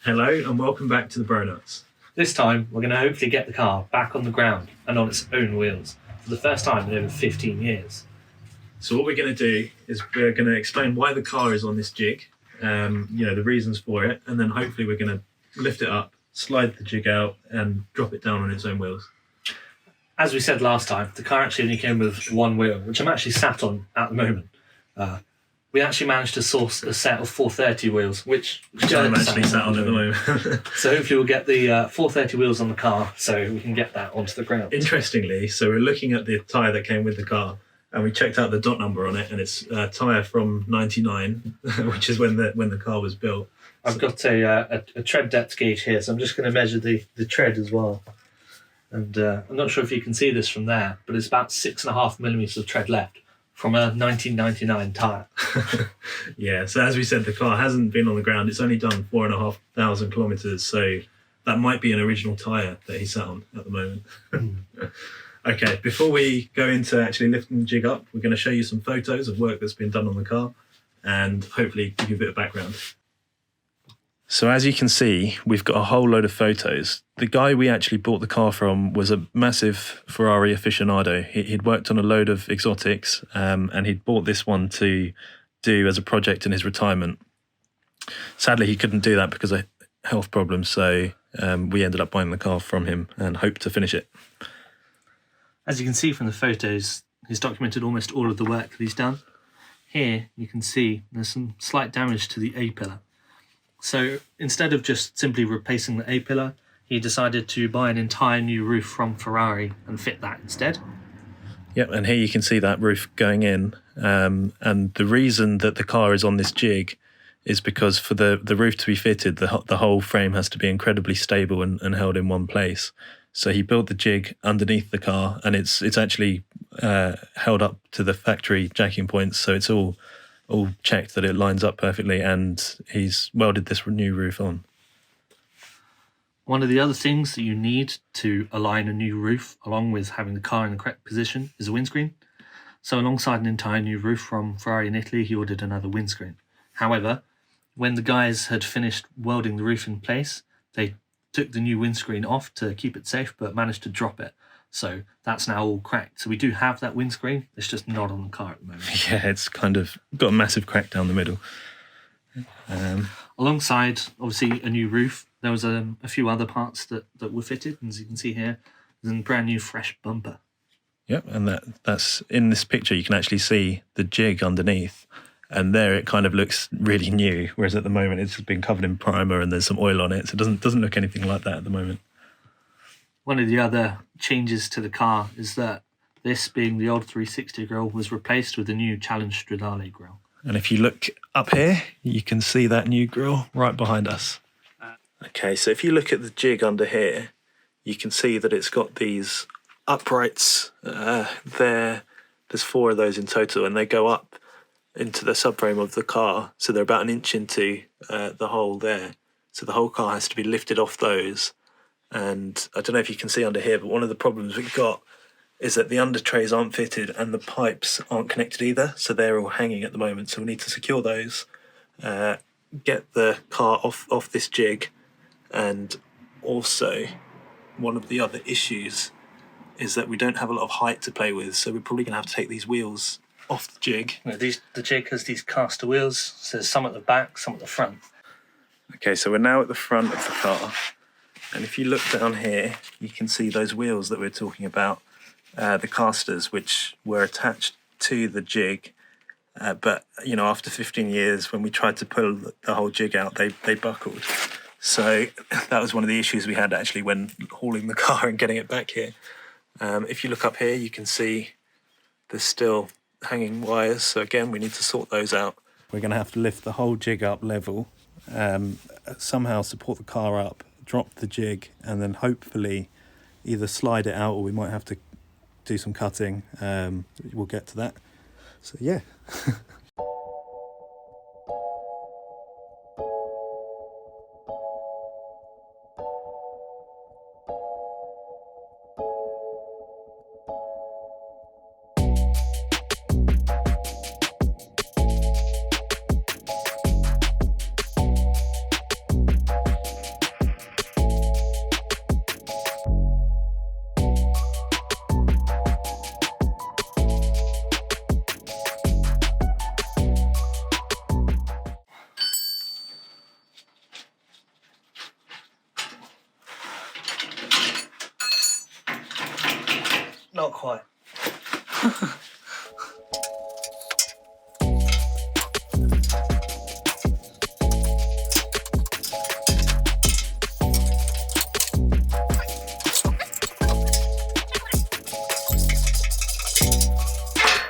Hello and welcome back to the Bronuts. This time, we're going to hopefully get the car back on the ground and on its own wheels for the first time in over 15 years. So what we're going to do is we're going to explain why the car is on this jig, the reasons for it, and then hopefully we're going to lift it up, slide the jig out and drop it down on its own wheels. As we said last time, the car actually only came with one wheel, which I'm actually sat on at the moment. We actually managed to source a set of 430 wheels, which I'm actually sat on at the moment. So hopefully we'll get the 430 wheels on the car so we can get that onto the ground. Interestingly, so we're looking at the tyre that came with the car and we checked out the dot number on it and it's a tyre from 99, which is when the car was built. I've got a tread depth gauge here, so I'm just going to measure the tread as well. And I'm not sure if you can see this from there, but it's about 6.5 millimetres of tread left from a 1999 tyre. Yeah, so as we said, the car hasn't been on the ground. It's only done 4,500 kilometres, so that might be an original tyre that he sat on at the moment. Okay, before we go into actually lifting the jig up, we're going to show you some photos of work that's been done on the car and hopefully give you a bit of background. So as you can see, we've got a whole load of photos. The guy we actually bought the car from was a massive Ferrari aficionado. He'd worked on a load of exotics and he'd bought this one to do as a project in his retirement. Sadly, he couldn't do that because of health problems, so we ended up buying the car from him and hope to finish it. As you can see from the photos, he's documented almost all of the work that he's done. Here you can see there's some slight damage to the A-pillar. So instead of just simply replacing the A-pillar, he decided to buy an entire new roof from Ferrari and fit that instead. Yep, and here you can see that roof going in. And the reason that the car is on this jig is because for the roof to be fitted, the whole frame has to be incredibly stable and held in one place. So he built the jig underneath the car and it's actually held up to the factory jacking points, so it's all checked that it lines up perfectly, and he's welded this new roof on. One of the other things that you need to align a new roof, along with having the car in the correct position, is a windscreen. So alongside an entire new roof from Ferrari in Italy, he ordered another windscreen. However, when the guys had finished welding the roof in place, they took the new windscreen off to keep it safe, but managed to drop it. So that's now all cracked. So we do have that windscreen, it's just not on the car at the moment. Yeah, it's kind of got a massive crack down the middle. Alongside, obviously, a new roof, there was a few other parts that were fitted. As you can see here, there's a brand new fresh bumper. Yep, and that's in this picture, you can actually see the jig underneath. And there it kind of looks really new, whereas at the moment it's been covered in primer and there's some oil on it. So it doesn't look anything like that at the moment. One of the other changes to the car is that this, being the old 360 grille, was replaced with a new Challenge Stradale grille. And if you look up here, you can see that new grille right behind us. Okay, so if you look at the jig under here, you can see that it's got these uprights there. There's 4 of those in total, and they go up into the subframe of the car. So they're about 1 inch into the hole there. So the whole car has to be lifted off those. And I don't know if you can see under here, but one of the problems we've got is that the under trays aren't fitted and the pipes aren't connected either. So they're all hanging at the moment. So we need to secure those, get the car off this jig. And also, one of the other issues is that we don't have a lot of height to play with. So we're probably going to have to take these wheels off the jig. The jig has these caster wheels. So there's some at the back, some at the front. Okay, so we're now at the front of the car. And if you look down here, you can see those wheels that we're talking about, the casters, which were attached to the jig. But, after 15 years, when we tried to pull the whole jig out, they buckled. So that was one of the issues we had actually when hauling the car and getting it back here. If you look up here, you can see there's still hanging wires. So again, we need to sort those out. We're going to have to lift the whole jig up level, somehow support the car up, drop the jig, and then hopefully either slide it out or we might have to do some cutting. We'll get to that. So yeah. quite.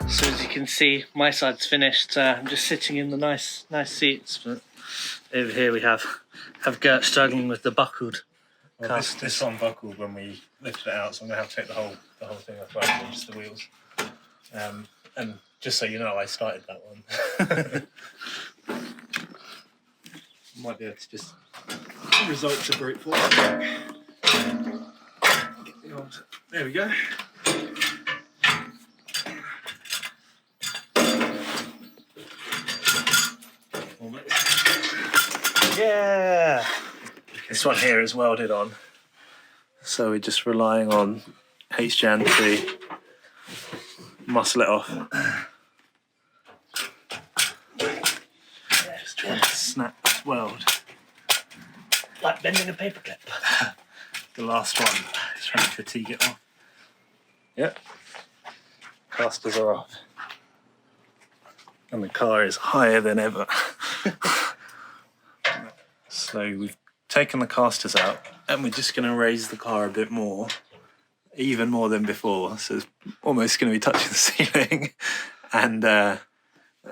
So as you can see, my side's finished. I'm just sitting in the nice seats, but over here we have Gert struggling with the buckled casters. This unbuckled when we lifted it out, so I'm going to have to take the whole thing off rather than just the wheels. And just so you know, I started that one. Might be able to just result to brute force. There we go. Yeah! This one here is welded on, so we're just relying on HJAN to muscle it off. Just trying to snap this weld. Like bending a paperclip. The last one, just trying to fatigue it off. Yep, casters are off. And the car is higher than ever. So we've taken the casters out and we're just going to raise the car a bit more, even more than before. So it's almost going to be touching the ceiling. And then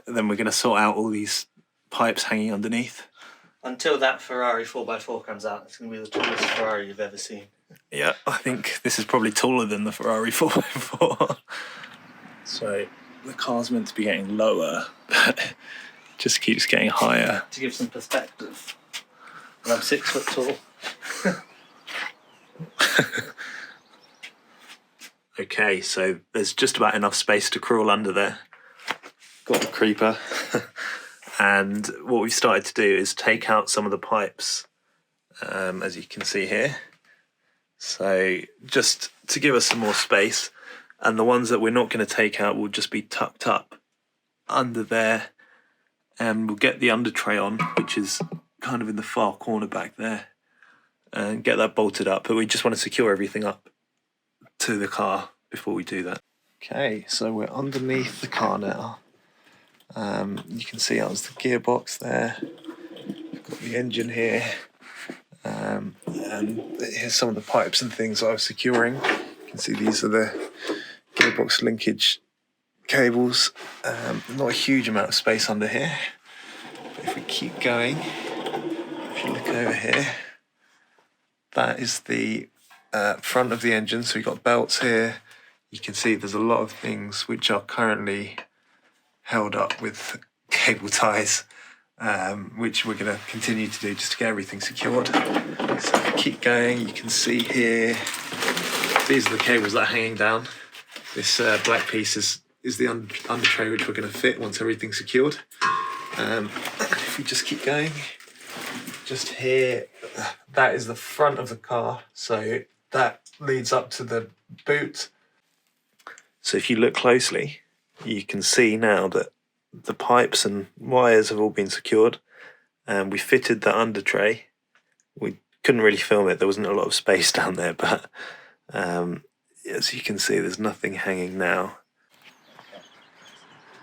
we're going to sort out all these pipes hanging underneath. Until that Ferrari 4x4 comes out, it's going to be the tallest Ferrari you've ever seen. Yeah, I think this is probably taller than the Ferrari 4x4. So the car's meant to be getting lower, but it just keeps getting higher. To give some perspective, and I'm 6 foot tall. Okay, so there's just about enough space to crawl under there. Got the creeper. And what we've started to do is take out some of the pipes, as you can see here. So just to give us some more space. And the ones that we're not going to take out will just be tucked up under there. And we'll get the under tray on, which is kind of in the far corner back there. And get that bolted up. But we just want to secure everything up to the car before we do that. Okay, so we're underneath the car now. You can see that was the gearbox there. We've got the engine here. And here's some of the pipes and things I was securing. You can see these are the gearbox linkage cables. Not a huge amount of space under here. But if we keep going, if you look over here, that is the front of the engine. So we've got belts here. You can see there's a lot of things which are currently held up with cable ties, which we're going to continue to do just to get everything secured. So if we keep going, you can see here, these are the cables that are hanging down. This black piece is the under tray which we're going to fit once everything's secured. If we just keep going, just here, that is the front of the car, so that leads up to the boot. So if you look closely, you can see now that the pipes and wires have all been secured, and we fitted the under tray. We couldn't really film it, there wasn't a lot of space down there, but as you can see, there's nothing hanging now.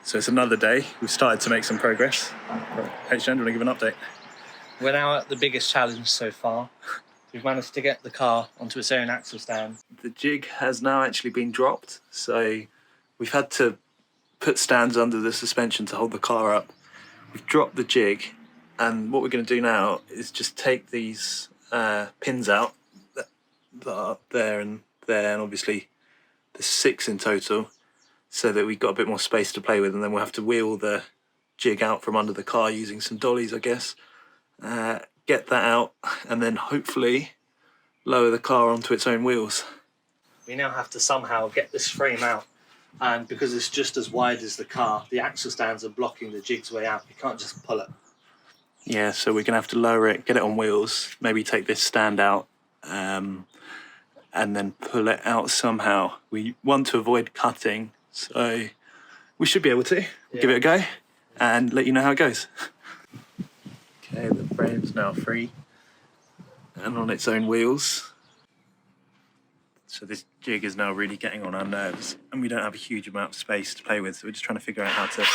So it's another day. We've started to make some progress. HJAN, do you want to give an update? We're now at the biggest challenge so far. We've managed to get the car onto its own axle stand. The jig has now actually been dropped, so we've had to put stands under the suspension to hold the car up. We've dropped the jig, and what we're going to do now is just take these pins out that are there and there, and obviously there's 6 in total, so that we've got a bit more space to play with, and then we'll have to wheel the jig out from under the car using some dollies, I guess. Get that out, and then hopefully lower the car onto its own wheels. We now have to somehow get this frame out, and because it's just as wide as the car, the axle stands are blocking the jig's way out. You can't just pull it. Yeah, so we're going to have to lower it, get it on wheels, maybe take this stand out, and then pull it out somehow. We want to avoid cutting, so we should be able to. Give it a go and let you know how it goes. Okay, the frame's now free and on its own wheels. So this jig is now really getting on our nerves, and we don't have a huge amount of space to play with, so we're just trying to figure out how to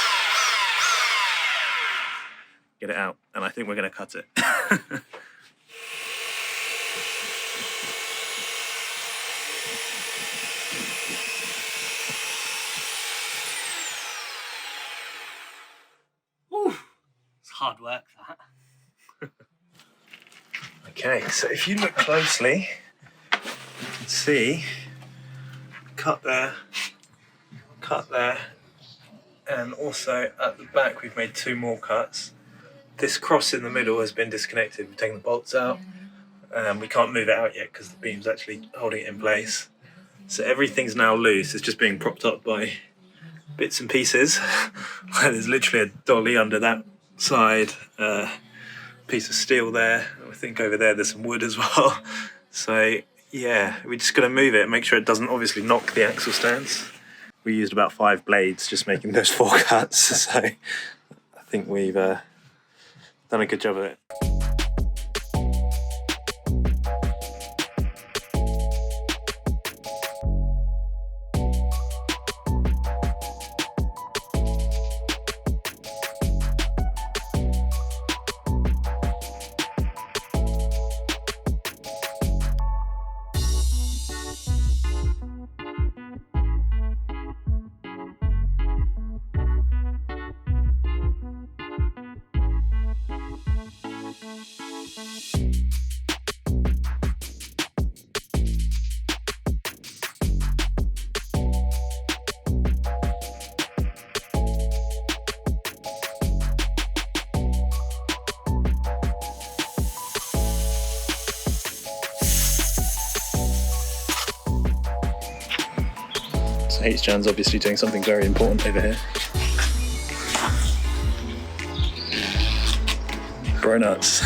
get it out, and I think we're going to cut it. Ooh, it's hard work, that. Okay, so if you look closely, you can see cut there, and also at the back we've made 2 more cuts. This cross in the middle has been disconnected. We've taken the bolts out, and we can't move it out yet because the beam's actually holding it in place. So everything's now loose. It's just being propped up by bits and pieces. There's literally a dolly under that side, piece of steel there. I think over there there's some wood as well. So yeah, we just got to move it and make sure it doesn't obviously knock the axle stands. We used about 5 blades just making those 4 cuts, so I think we've done a good job of it. H-Jan's obviously doing something very important over here. Bro nuts.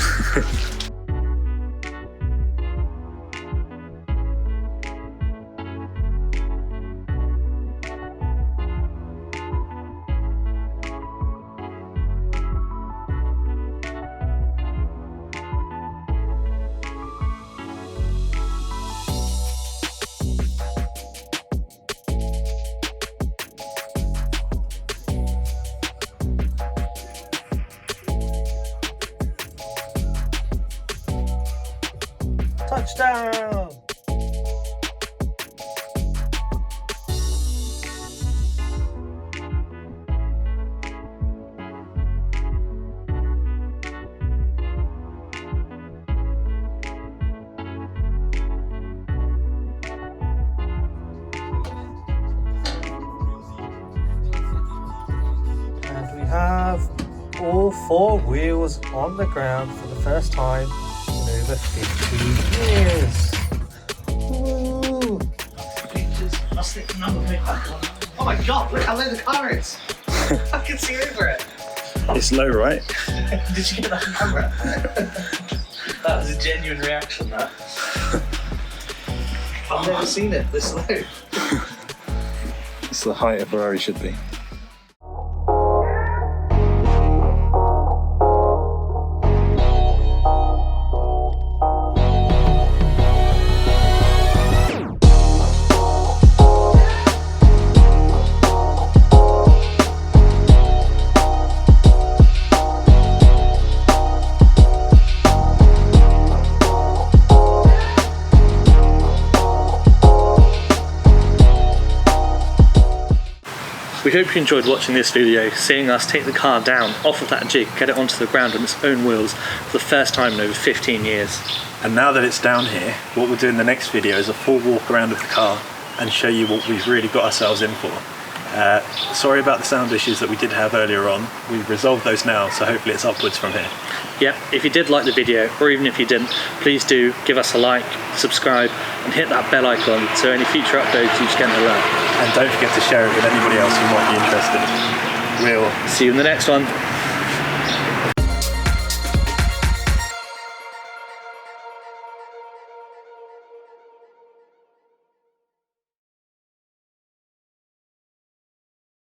Touchdown! And we have all 4 wheels on the ground for the first time in over 15 years. Ooh. I'll stick the number plate back on. Oh my god, look how low the car is! I can see over it. It's low, right? Did you get that on camera? That was a genuine reaction, that. I've never seen it this low. It's the height a Ferrari should be. We hope you enjoyed watching this video, seeing us take the car down off of that jig, get it onto the ground on its own wheels for the first time in over 15 years. And now that it's down here, what we'll do in the next video is a full walk around of the car and show you what we've really got ourselves in for. Sorry about the sound issues that we did have earlier on. We've resolved those now, so hopefully it's upwards from here. Yep, if you did like the video, or even if you didn't, please do give us a like, subscribe, and hit that bell icon so any future uploads you just get an alert. And don't forget to share it with anybody else who might be interested. We'll see you in the next one.